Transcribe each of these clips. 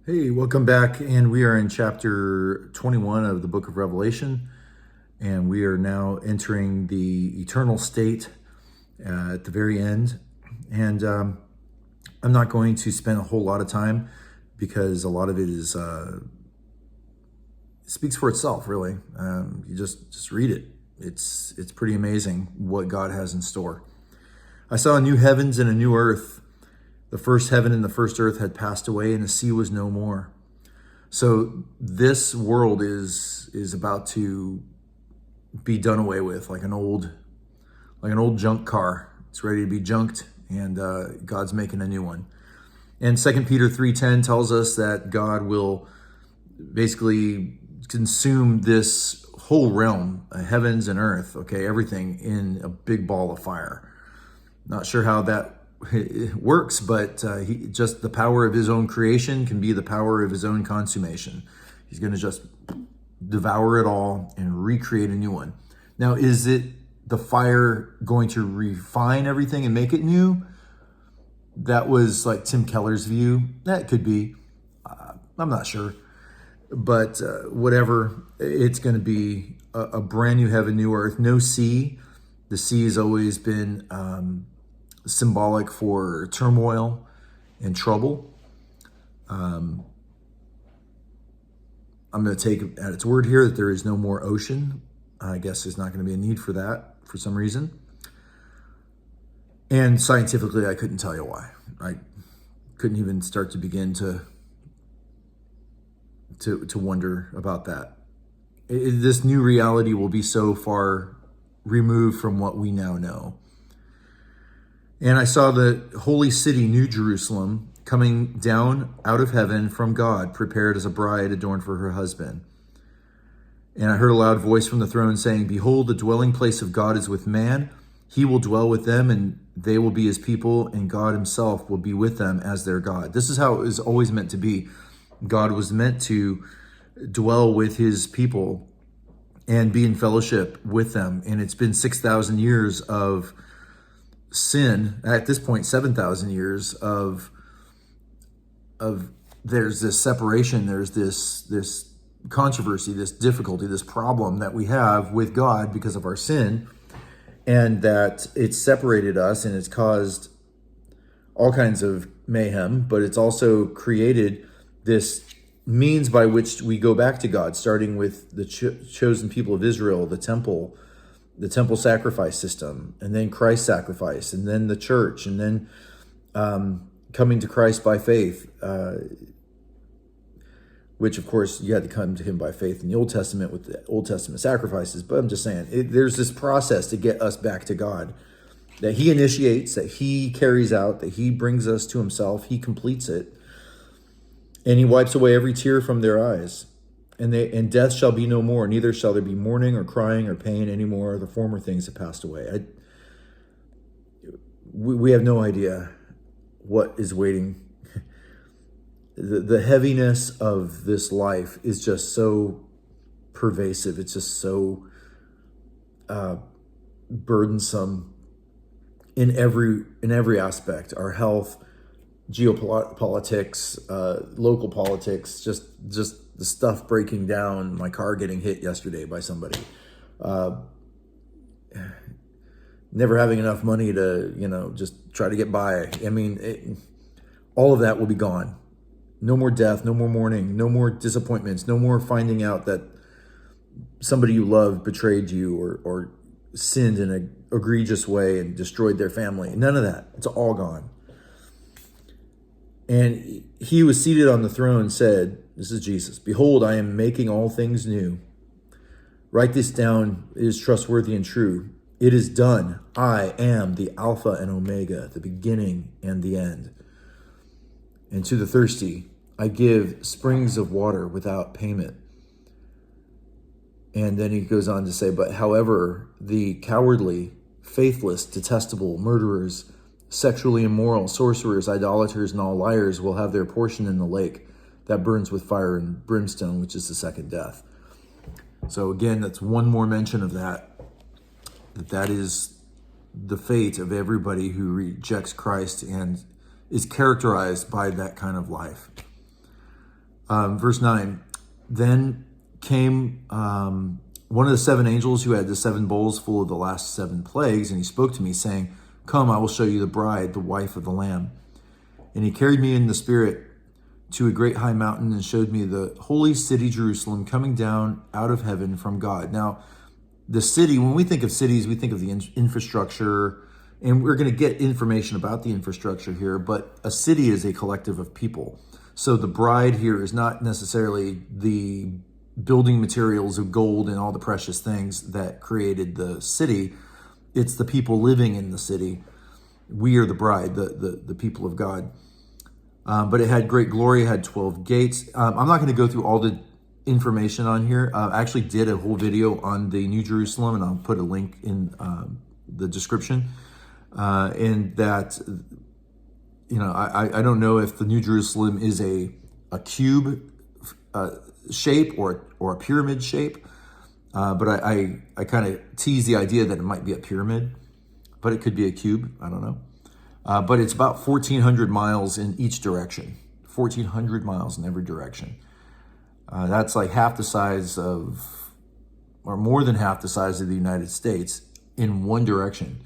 Hey, welcome back. And we are in chapter 21 of the book of Revelation. And we are now entering the eternal state at the very end. And I'm not going to spend a whole lot of time because a lot of it is speaks for itself, really. You just read it. It's pretty amazing what God has in store. I saw a new heavens and a new earth. The first heaven and the first earth had passed away, and the sea was no more. So this world is about to be done away with, like an old junk car. It's ready to be junked, and God's making a new one. And 2 Peter 3:10 tells us that God will basically consume this whole realm, heavens and earth, okay, everything in a big ball of fire. Not sure how that it works, but just the power of his own creation can be the power of his own consummation. He's going to just devour it all and recreate a new one. Now, is it the fire going to refine everything and make it new? That was like Tim Keller's view. That could be. I'm not sure. But whatever, it's going to be a brand new heaven, new earth, no sea. The sea has always been symbolic for turmoil and trouble. I'm going to take it at its word here that there is no more ocean. I guess there's not going to be a need for that for some reason. And scientifically, I couldn't tell you why. I couldn't even start to begin to wonder about that. This new reality will be so far removed from what we now know. And I saw the holy city, New Jerusalem, coming down out of heaven from God, prepared as a bride adorned for her husband. And I heard a loud voice from the throne saying, "Behold, the dwelling place of God is with man. He will dwell with them, and they will be his people, and God himself will be with them as their God." This is how it was always meant to be. God was meant to dwell with his people and be in fellowship with them. And it's been 6,000 years of sin, at this point 7,000 years of there's this separation, there's this controversy, this difficulty, this problem that we have with God because of our sin, and that it's separated us and it's caused all kinds of mayhem, but it's also created this means by which we go back to God, starting with the chosen people of Israel, the temple sacrifice system, and then Christ's sacrifice, and then the church, and then coming to Christ by faith, which of course you had to come to him by faith in the Old Testament with the Old Testament sacrifices. But I'm just saying, there's this process to get us back to God that he initiates, that he carries out, that he brings us to himself, he completes it, and he wipes away every tear from their eyes. And death shall be no more, neither shall there be mourning or crying or pain anymore. The former things have passed away. We have no idea what is waiting. The heaviness of this life is just so pervasive. It's just so burdensome in every aspect. Our health, geopolitics, local politics, just the stuff breaking down, my car getting hit yesterday by somebody, never having enough money to, just try to get by. I mean, all of that will be gone. No more death, no more mourning, no more disappointments, no more finding out that somebody you loved betrayed you or sinned in an egregious way and destroyed their family. None of that. It's all gone. And he who was seated on the throne said, this is Jesus, "Behold, I am making all things new. Write this down, it is trustworthy and true. It is done. I am the Alpha and Omega, the beginning and the end. And to the thirsty, I give springs of water without payment." And then he goes on to say, "But however, the cowardly, faithless, detestable, murderers, sexually immoral, sorcerers, idolaters, and all liars will have their portion in the lake that burns with fire and brimstone, which is the second death." So again, that's one more mention of that is the fate of everybody who rejects Christ and is characterized by that kind of life. Verse 9, then came one of the seven angels who had the seven bowls full of the last seven plagues, and he spoke to me, saying, come, I will show you the bride, the wife of the Lamb. And he carried me in the Spirit to a great high mountain and showed me the holy city Jerusalem coming down out of heaven from God. Now, the city, when we think of cities, we think of the infrastructure, and we're going to get information about the infrastructure here, but a city is a collective of people. So the bride here is not necessarily the building materials of gold and all the precious things that created the city. It's the people living in the city. We are the bride, the people of God. But it had great glory, it had 12 gates. I'm not going to go through all the information on here. I actually did a whole video on the New Jerusalem, and I'll put a link in the description. And that, I don't know if the New Jerusalem is a cube shape or a pyramid shape, but I kind of tease the idea that it might be a pyramid, but it could be a cube. I don't know. But it's about 1,400 miles in each direction. 1,400 miles in every direction. That's like half the size of, or more than half the size of the United States in one direction.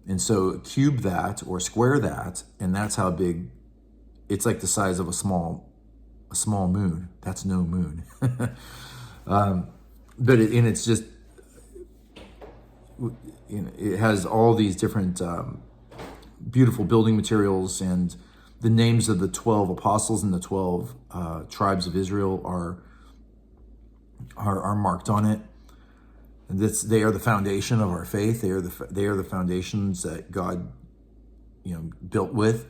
And so cube that or square that, and that's how big. It's like the size of a small moon. That's no moon. But it's just, it has all these different beautiful building materials, and the names of the 12 apostles and the 12 tribes of Israel are marked on it. And they are the foundation of our faith. They are the foundations that God, built with,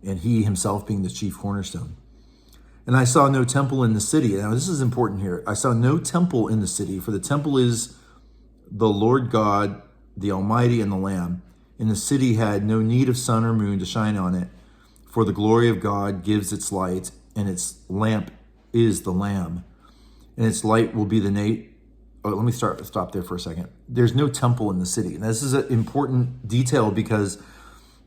and He Himself being the chief cornerstone. And I saw no temple in the city. Now this is important here. I saw no temple in the city, for the temple is the Lord God, the Almighty, and the Lamb. And the city had no need of sun or moon to shine on it, for the glory of God gives its light, and its lamp is the Lamb. And its light will be the night. Oh, let me stop there for a second. There's no temple in the city. And this is an important detail, because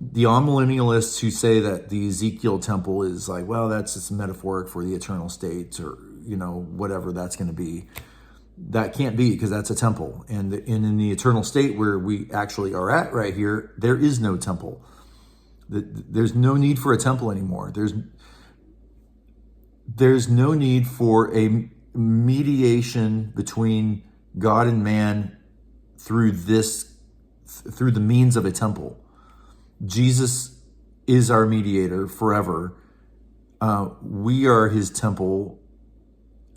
the amillennialists who say that the Ezekiel temple is like, well, that's just metaphoric for the eternal state, or, whatever that's going to be. That can't be, because that's a temple. And in the eternal state where we actually are at right here, there is no temple. There's no need for a temple anymore. There's no need for a mediation between God and man through the means of a temple. Jesus is our mediator forever. We are His temple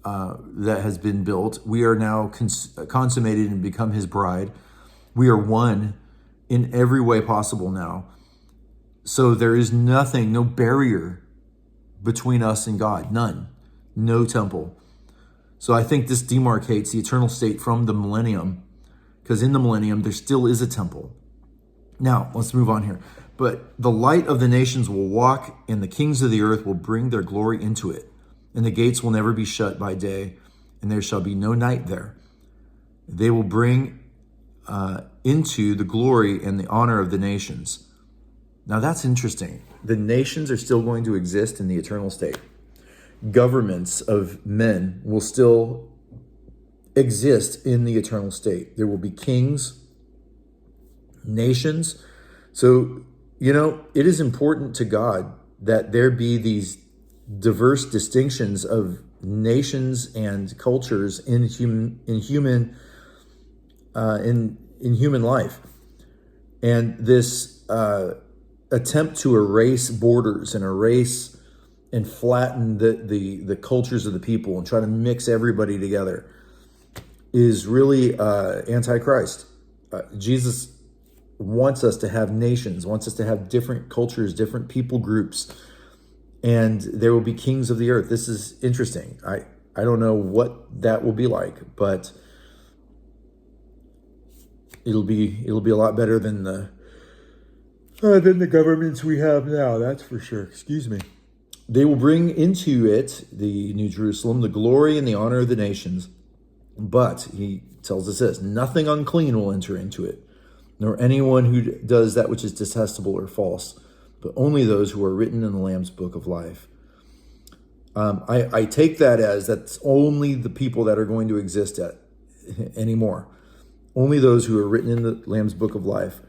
that has been built. We are now consummated and become His bride. We are one in every way possible now. So there is nothing, no barrier between us and God. None. No temple. So I think this demarcates the eternal state from the millennium, because in the millennium there still is a temple. Now, let's move on here. But the light of the nations will walk, and the kings of the earth will bring their glory into it. And the gates will never be shut by day, and there shall be no night there. They will bring into the glory and the honor of the nations. Now that's interesting. The nations are still going to exist in the eternal state. Governments of men will still exist in the eternal state. There will be kings, nations. So, it is important to God that there be these diverse distinctions of nations and cultures in human life, and this attempt to erase borders and erase and flatten the cultures of the people and try to mix everybody together is really antichrist. Jesus wants us to have nations, wants us to have different cultures, different people groups, and there will be kings of the earth. This is interesting. I don't know what that will be like, but it'll be a lot better than the governments we have now. That's for sure. Excuse me. They will bring into it, the New Jerusalem, the glory and the honor of the nations. But he tells us this: nothing unclean will enter into it, nor anyone who does that which is detestable or false, but only those who are written in the Lamb's book of life. I take that as that's only the people that are going to exist anymore. Only those who are written in the Lamb's Book of Life.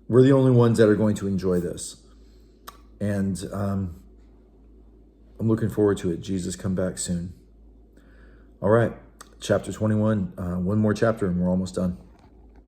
We're the only ones that are going to enjoy this. And I'm looking forward to it. Jesus, come back soon. All right, chapter 21, one more chapter and we're almost done.